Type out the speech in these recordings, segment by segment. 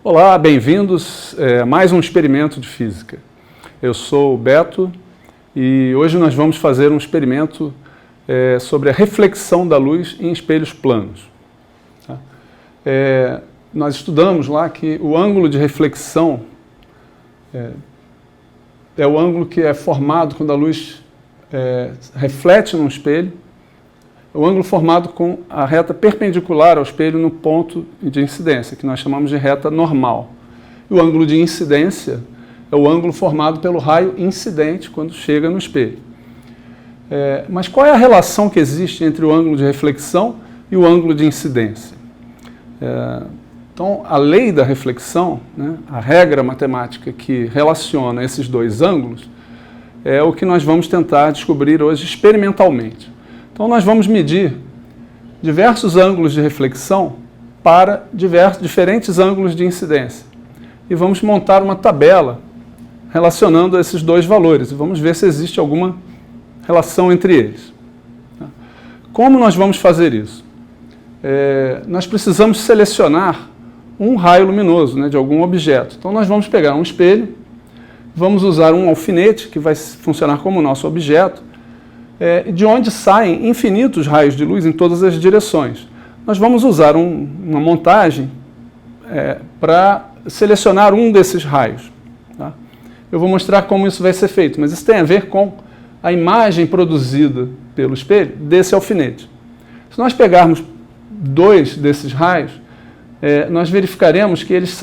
Olá, bem-vindos a mais um experimento de física. Eu sou o Beto e hoje nós vamos fazer um experimento sobre a reflexão da luz em espelhos planos. Tá? Nós estudamos lá que o ângulo de reflexão é o ângulo que é formado quando a luz reflete num espelho, o ângulo formado com a reta perpendicular ao espelho no ponto de incidência, que nós chamamos de reta normal. E o ângulo de incidência é o ângulo formado pelo raio incidente quando chega no espelho. Mas qual é a relação que existe entre o ângulo de reflexão e o ângulo de incidência? Então, a lei da reflexão, né, a regra matemática que relaciona esses dois ângulos, é o que nós vamos tentar descobrir hoje experimentalmente. Então, nós vamos medir diversos ângulos de reflexão para diferentes ângulos de incidência. E vamos montar uma tabela relacionando esses dois valores. E vamos ver se existe alguma relação entre eles. Como nós vamos fazer isso? Nós precisamos selecionar um raio luminoso, né, de algum objeto. Então, nós vamos pegar um espelho, vamos usar um alfinete, que vai funcionar como nosso objeto, de onde saem infinitos raios de luz em todas as direções. Nós vamos usar uma montagem para selecionar um desses raios. Tá? Eu vou mostrar como isso vai ser feito, mas isso tem a ver com a imagem produzida pelo espelho desse alfinete. Se nós pegarmos dois desses raios, nós verificaremos que eles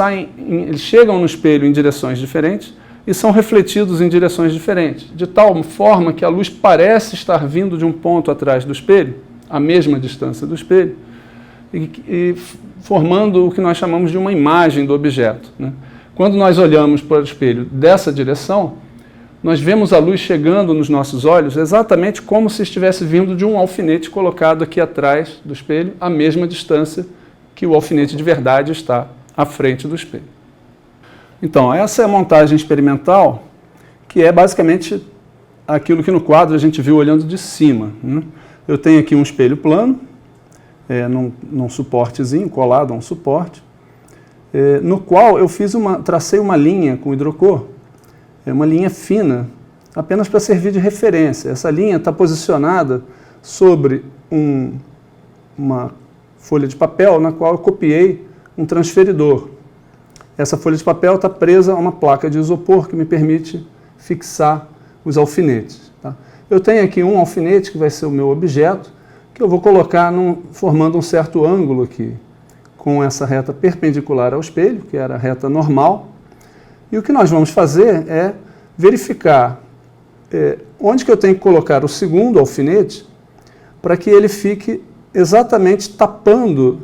chegam no espelho em direções diferentes e são refletidos em direções diferentes, de tal forma que a luz parece estar vindo de um ponto atrás do espelho, à mesma distância do espelho, e formando o que nós chamamos de uma imagem do objeto. Né? Quando nós olhamos para o espelho dessa direção, nós vemos a luz chegando nos nossos olhos exatamente como se estivesse vindo de um alfinete colocado aqui atrás do espelho, à mesma distância que o alfinete de verdade está à frente do espelho. Então, essa é a montagem experimental, que é basicamente aquilo que no quadro a gente viu olhando de cima. Né? Eu tenho aqui um espelho plano, num suportezinho, colado a um suporte, no qual eu tracei uma linha com hidrocor, uma linha fina, apenas para servir de referência. Essa linha está posicionada sobre uma folha de papel na qual eu copiei um transferidor. Essa folha de papel está presa a uma placa de isopor que me permite fixar os alfinetes. Tá? Eu tenho aqui um alfinete que vai ser o meu objeto, que eu vou colocar formando um certo ângulo aqui, com essa reta perpendicular ao espelho, que era a reta normal. E o que nós vamos fazer é verificar onde que eu tenho que colocar o segundo alfinete para que ele fique exatamente tapando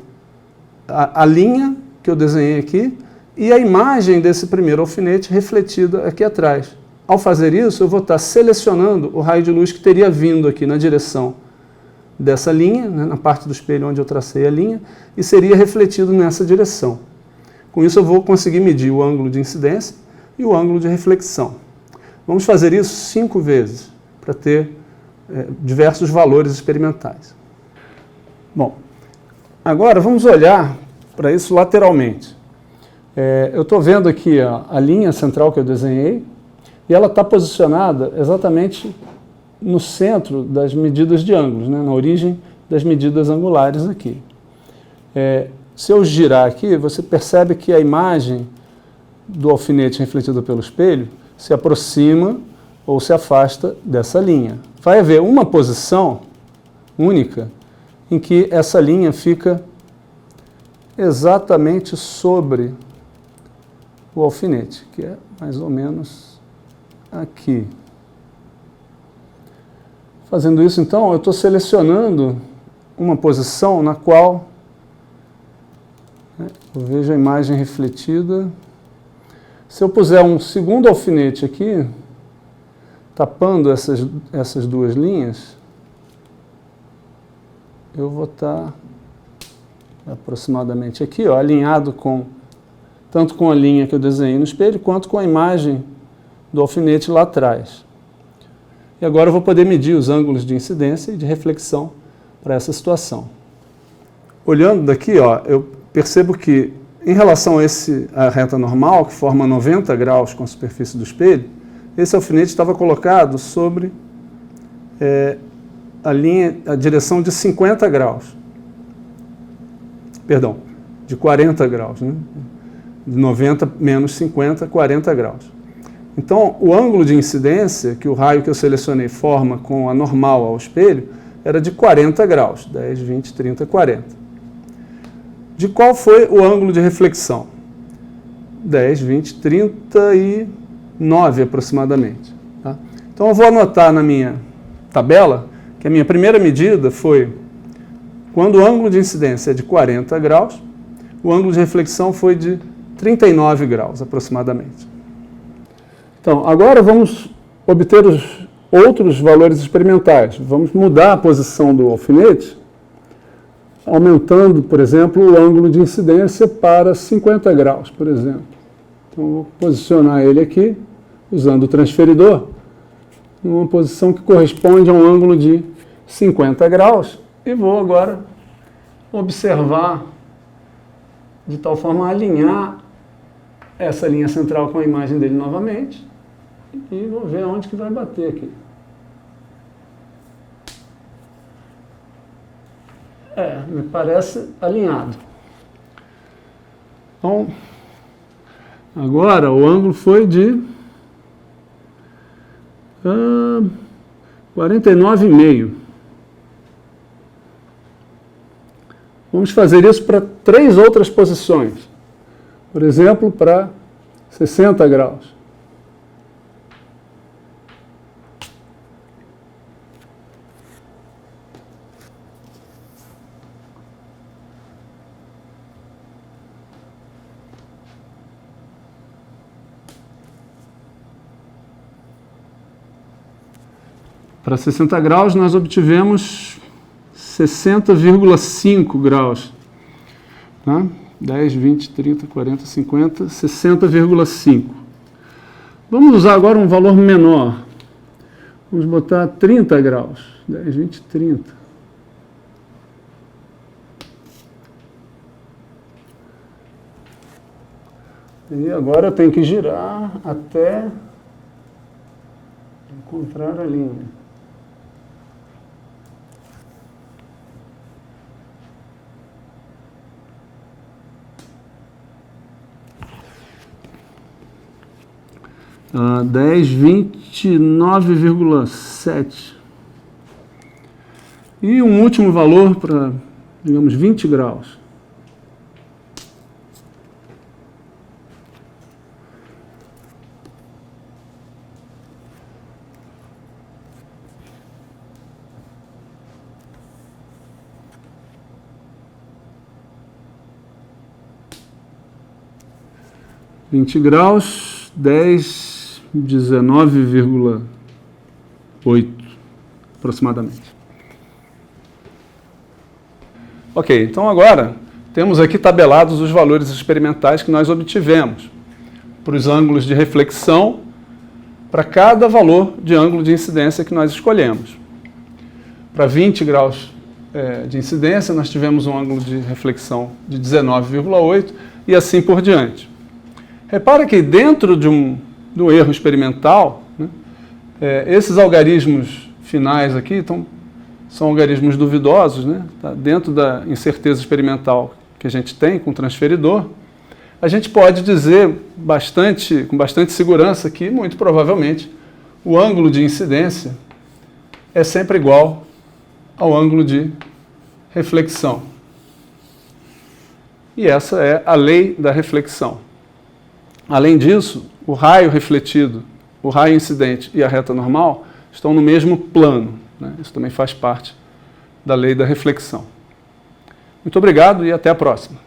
a linha que eu desenhei aqui e a imagem desse primeiro alfinete refletida aqui atrás. Ao fazer isso, eu vou estar selecionando o raio de luz que teria vindo aqui na direção dessa linha, né, na parte do espelho onde eu tracei a linha, e seria refletido nessa direção. Com isso, eu vou conseguir medir o ângulo de incidência e o ângulo de reflexão. Vamos fazer isso 5 vezes, para ter diversos valores experimentais. Bom, agora vamos olhar para isso lateralmente. Eu estou vendo aqui a linha central que eu desenhei e ela está posicionada exatamente no centro das medidas de ângulos, né, na origem das medidas angulares aqui. Se eu girar aqui, você percebe que a imagem do alfinete refletida pelo espelho se aproxima ou se afasta dessa linha. Vai haver uma posição única em que essa linha fica exatamente sobre o alfinete, que é mais ou menos aqui. Fazendo isso, então, eu estou selecionando uma posição na qual eu vejo a imagem refletida. Se eu puser um segundo alfinete aqui, tapando essas duas linhas, eu vou estar aproximadamente aqui, alinhado tanto com a linha que eu desenhei no espelho, quanto com a imagem do alfinete lá atrás. E agora eu vou poder medir os ângulos de incidência e de reflexão para essa situação. Olhando daqui, eu percebo que em relação a reta normal, que forma 90 graus com a superfície do espelho, esse alfinete estava colocado sobre a direção de 50 graus. Perdão, de 40 graus, né? De 90 menos 50, 40 graus. Então, o ângulo de incidência que o raio que eu selecionei forma com a normal ao espelho era de 40 graus, 10, 20, 30, 40. De qual foi o ângulo de reflexão? 10, 20, 39 aproximadamente. Tá? Então, eu vou anotar na minha tabela que a minha primeira medida foi quando o ângulo de incidência é de 40 graus, o ângulo de reflexão foi de 39 graus aproximadamente. Então, agora vamos obter os outros valores experimentais. Vamos mudar a posição do alfinete, aumentando, por exemplo, o ângulo de incidência para 50 graus, por exemplo. Então, vou posicionar ele aqui, usando o transferidor, numa posição que corresponde a um ângulo de 50 graus, e vou agora observar de tal forma a alinhar essa linha central com a imagem dele novamente, e vou ver onde que vai bater aqui. Me parece alinhado. Então, agora o ângulo foi de 49,5. Vamos fazer isso para 3 outras posições. Por exemplo, para 60 graus. Para 60 graus, nós obtivemos 60,5 graus. Tá? 10, 20, 30, 40, 50, 60,5. Vamos usar agora um valor menor. Vamos botar 30 graus. 10, 20, 30. E agora eu tenho que girar até encontrar a linha. Uh, 10, 29,7. E um último valor para, digamos, 20 graus. (20 graus), 19,8 aproximadamente. Ok, então agora temos aqui tabelados os valores experimentais que nós obtivemos para os ângulos de reflexão para cada valor de ângulo de incidência que nós escolhemos. Para 20 graus de incidência, nós tivemos um ângulo de reflexão de 19,8 e assim por diante. Repara que dentro do erro experimental, né, esses algarismos finais aqui são algarismos duvidosos, né, tá? Dentro da incerteza experimental que a gente tem com o transferidor, a gente pode dizer com bastante segurança que, muito provavelmente, o ângulo de incidência é sempre igual ao ângulo de reflexão. E essa é a lei da reflexão. Além disso, o raio refletido, o raio incidente e a reta normal estão no mesmo plano, né? Isso também faz parte da lei da reflexão. Muito obrigado e até a próxima.